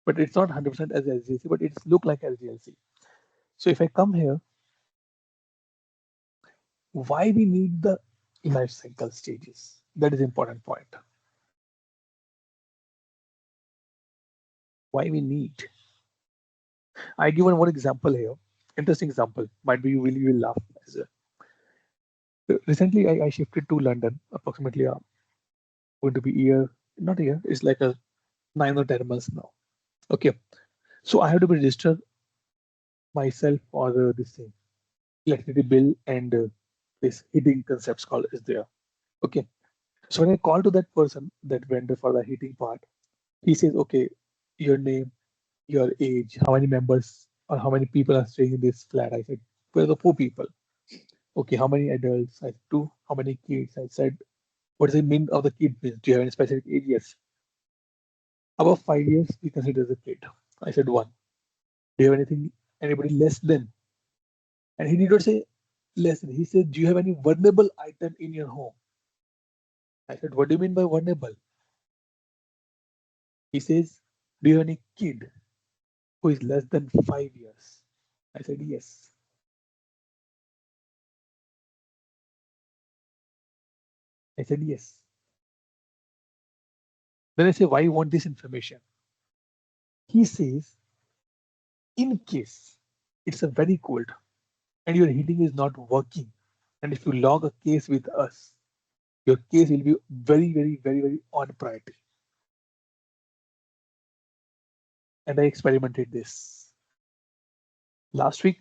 But it's not 100% as SDLC, but it's look like SDLC. So if I come here, why we need the life cycle stages? That is important point. Why we need? I give one example here. Interesting example. Might be you will laugh. Recently, I shifted to London, approximately going to be year, not a year, it's like a 9 or 10 months now. Okay, so I have to be registered myself for this thing, electricity bill and this heating concepts called is there. Okay, so when I call to that person, that vendor for the heating part, he says, okay, your name, your age, how many members or how many people are staying in this flat. I said, we're the 4 people. Okay, how many adults? I said, 2. How many kids? I said, what does it mean of the kid means? Do you have any specific age? Yes. Above 5 years, we consider as a kid. I said, 1. Do you have anything, anybody less than? And he did not say less than. He said, do you have any vulnerable item in your home? I said, what do you mean by vulnerable? He says, do you have any kid who is less than 5 years? I said, yes. I said, yes. Then I say, why you want this information? He says, in case it's a very cold and your heating is not working, and if you log a case with us, your case will be very, very, very, very on priority. And I experimented this. Last week,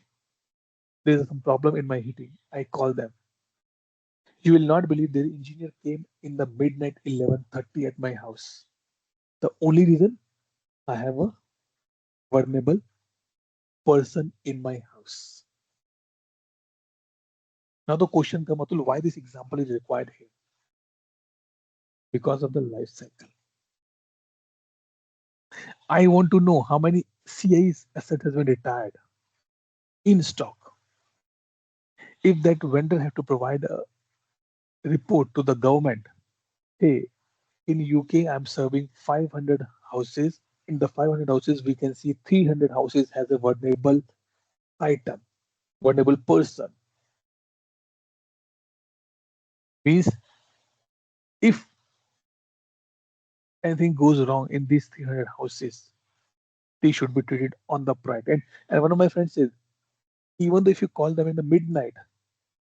there's some problem in my heating. I call them. You will not believe the engineer came in the midnight 11:30 at my house. The only reason I have a vulnerable person in my house. Now the question comes, Atul, why this example is required here? Because of the life cycle. I want to know how many CIS asset has been retired in stock. If that vendor have to provide a report to the government, hey, in UK I'm serving 500 houses. In the 500 houses, we can see 300 houses has a vulnerable item, vulnerable person. Means if anything goes wrong in these 300 houses, they should be treated on the priority. And one of my friends says, even though if you call them in the midnight,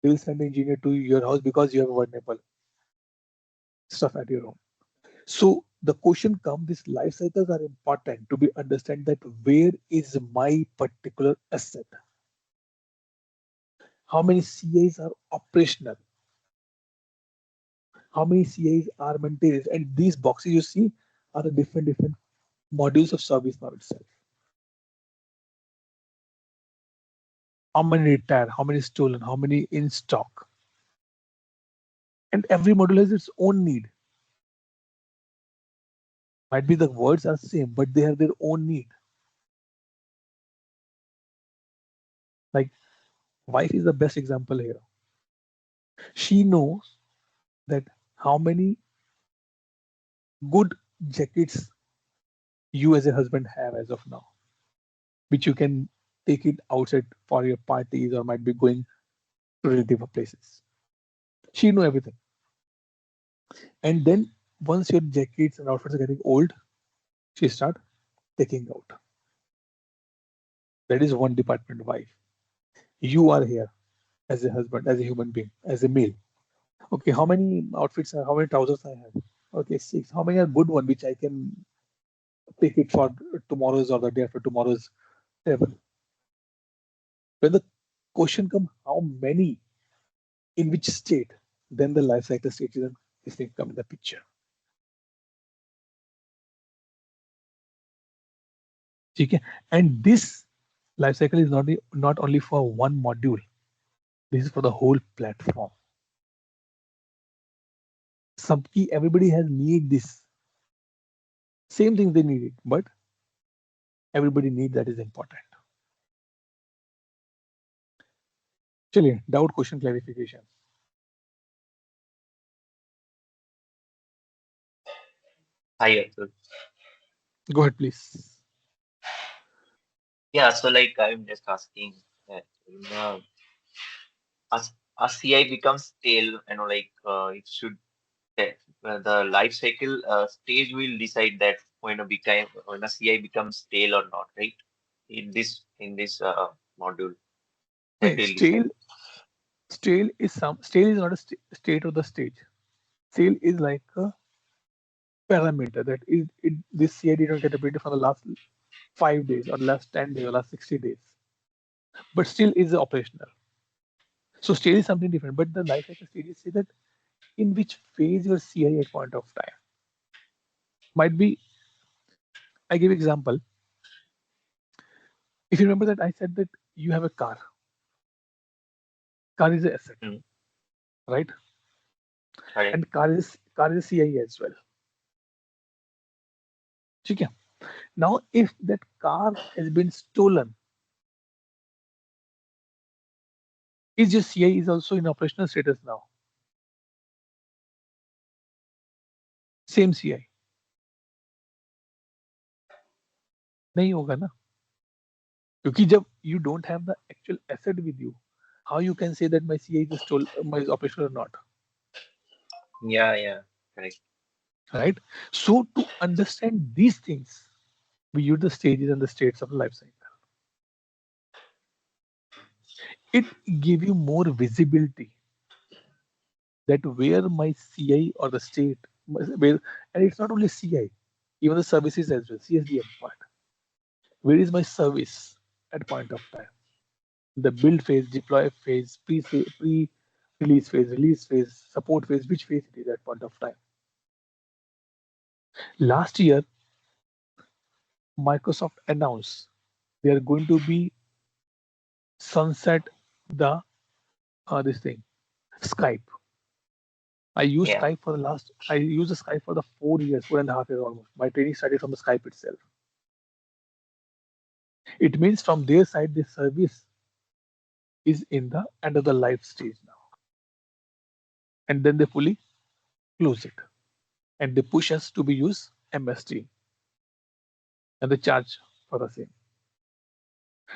they will send an engineer to your house because you have vulnerable stuff at your home. So the question comes, these life cycles are important to be understand that where is my particular asset? How many CIs are operational? How many CIs are maintained? And these boxes you see are the different modules of ServiceNow itself. How many retired? How many stolen? How many in stock? And every module has its own need. Might be the words are same, but they have their own need. Like wife is the best example here. She knows that how many good jackets you as a husband have as of now, which you can take it outside for your parties or might be going to relative places. She know everything. And then once your jackets and outfits are getting old, she start taking out. That is one department wife. You are here as a husband, as a human being, as a male. Okay, how many outfits, how many trousers I have? Okay, 6. How many are good one which I can take it for tomorrow's or the day after tomorrow's travel? When the question comes, how many, in which state, then the life cycle stages and this thing come in the picture. Okay? And this life cycle is not only for one module. This is for the whole platform. Everybody has need this. Same thing they need it, but everybody needs that is important. Chलिए, doubt, question, clarification. Hi, Atul. Go ahead, please. Yeah, so like I'm just asking that as CI becomes stale, like it should the life cycle stage will decide that when a CI becomes stale or not, right? In this module. Stale is not a state of the stage. Stale is like a parameter that is this CI did not get updated for the last 5 days or last 10 days or last 60 days, but still is operational. So stale is something different. But the lifecycle stages say that in which phase your CI at point of time might be. I give example. If you remember that I said that you have a car. Car is an asset, Mm. right? Correct. And car is a CI as well. Okay. Now, if that car has been stolen, is your CI is also in operational status now? Same CI नहीं होगा ना, क्योंकि जब you don't have the actual asset with you, how you can say that my CI is is operational or not, Yeah. Correct. right? So to understand these things, we use the stages and the states of the life cycle. It give you more visibility that where my CI or the state, where, and it's not only CI, even the services as well, CSDF part. Where is my service at point of time? The build phase, deploy phase, pre-release phase, release phase, support phase, which phase it is at point of time. Last year, Microsoft announced they are going to be sunset the this thing, Skype. I use Yeah. Skype for the last. I use the Skype for the 4 years, 4.5 years almost. My training started from the Skype itself. It means from their side, the service is in the end of the life stage now, and then they fully close it, and they push us to be use MST, and they charge for the same.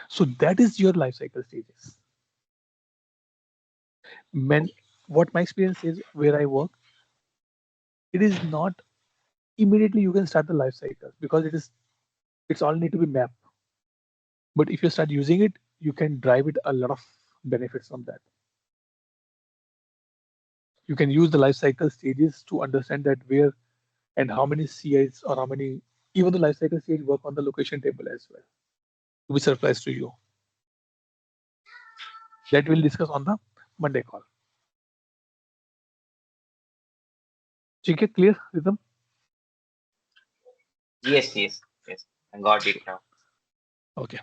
So that is your life cycle stages. Men, what my experience is where I work, it is not immediately you can start the life cycle because it's all need to be mapped. But if you start using it, you can drive it a lot of benefits from that. You can use the life cycle stages to understand that where and how many CIs or how many, even the life cycle stage work on the location table as well. To be surprised to you. That we'll discuss on the Monday call. Okay, clear, Rhythm? Yes. I got it now. Okay,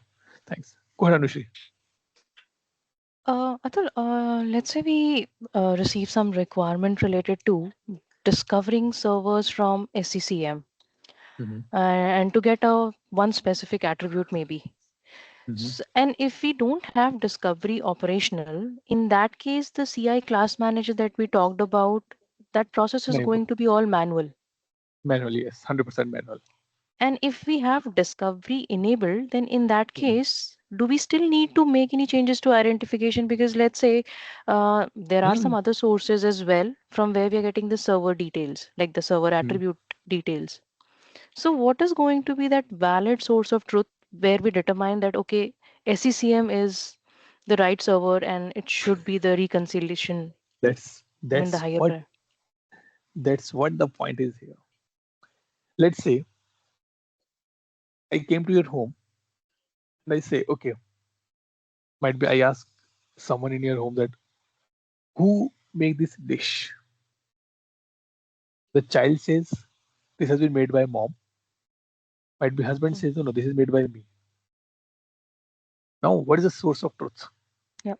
thanks. Go ahead, Anushri. Atul, let's say we receive some requirement related to discovering servers from SCCM Mhm, and to get a one specific attribute maybe. mhm. And if we don't have discovery operational, in that case, the CI class manager that we talked about, that process is नहीं, going to be all manual. manually, yes, 100% manual. And if we have discovery enabled, then in that Mhm, case, do we still need to make any changes to identification? Because let's say there are some mhm, other sources as well from where we are getting the server details, like the server mhm. attribute details. So, what is going to be that valid source of truth where we determine that, okay, SCCM is the right server and it should be the reconciliation, That's I mean, the that's higher what prior. that's what the point is here. Let's say I came to your home and I say, okay, might be I ask someone in your home that who make this dish. The child says this has been made by mom. Might be husband Mm. says no, this is made by me. Now, what is the source of truth, Yeah.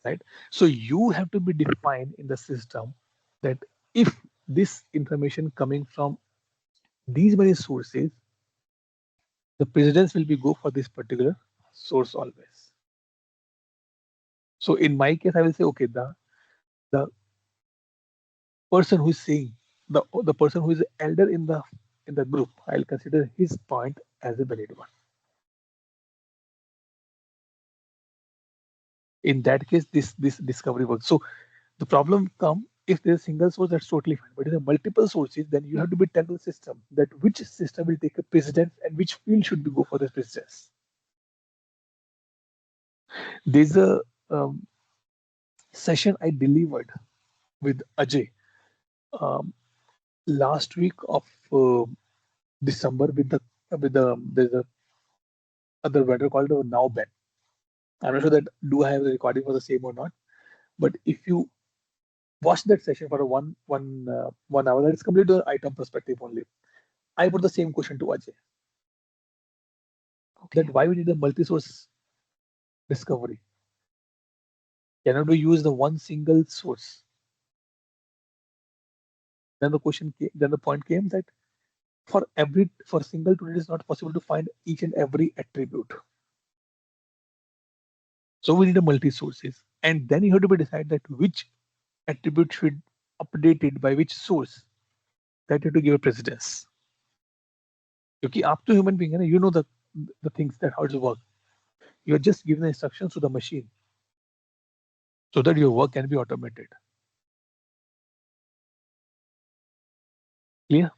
right? So you have to be defined in the system that if this information coming from these many sources, the precedence will be go for this particular source always. So in my case, I will say, okay, the person who is saying the person who is elder in the group, I'll consider his point as a valid one. In that case, this discovery works. So the problem come if there's a single source, that's totally fine. But if there are multiple sources, then you Mm. have to be tell to the system that which system will take a precedence and which field should be go for the precedence. There's a session I delivered with Ajay last week of December with the there's a other vendor called Now Ben. I'm not sure that do I have the recording for the same or not, but if you watch that session for a 1 hour, that is completely the item perspective only. I put the same question to Ajay Okay. that why we need a multi-source discovery. Cannot we use the one single source? Then the point came that for single tool, it is not possible to find each and every attribute. So we need a multi-sources, and then you have to be decide that which attribute should updated by which source. That you have to give a precedence. Because up to human being, you know the things that how it work. You're just giving the instructions to the machine so that your work can be automated. Clear?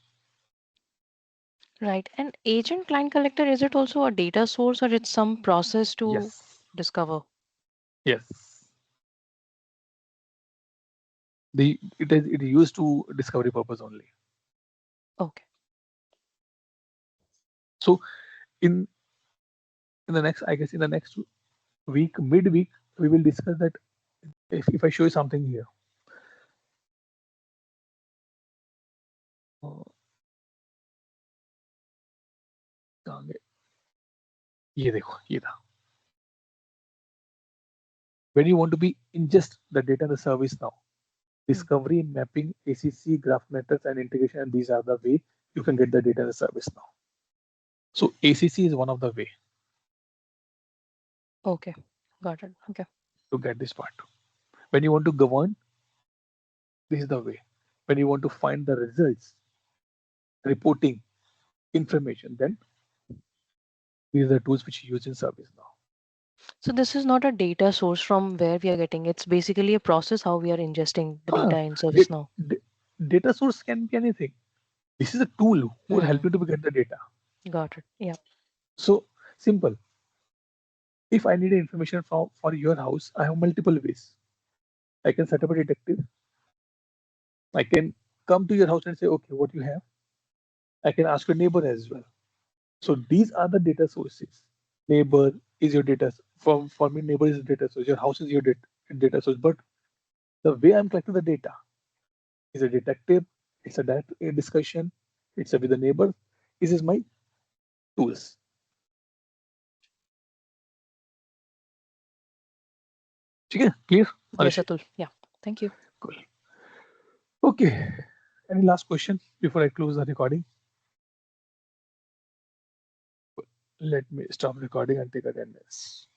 Right. And agent client collector, is it also a data source or it's some process to Yes. discover? Yes. It is used to discovery purpose only. Okay. So in in the next, I guess in the next week, midweek, we will discuss that. If I show you something here, uh, कहाँ गए? ये देखो ये था. When you want to be ingest the data in the service now, discovery, mapping, ACC, graph methods, and integration, and these are the way you can get the data in the service now. So ACC is one of the way Okay. Got it. Okay. to get this part. When you want to govern, this is the way. When you want to find the results, reporting, information, then these are the tools which you use in service now. So this is not a data source from where we are getting. It's basically a process how we are ingesting the Ah, data in da- ServiceNow. da- data source can be anything. This is a tool who will help Hmm. you to get the data. Got it. Yeah. So simple. If I need information for your house, I have multiple ways. I can set up a detective. I can come to your house and say, okay, what you have. I can ask your neighbor as well. So these are the data sources. Neighbor is your data. For me, neighbor is data source. Your house is your data source. But the way I'm collecting the data is a detective. It's a direct discussion. It's a with the neighbor. This is my tools. Okay, clear? Yes, Anushi? Atul. Yeah. Thank you. Cool. Okay. Any last question before I close the recording? Let me stop recording and take attendance.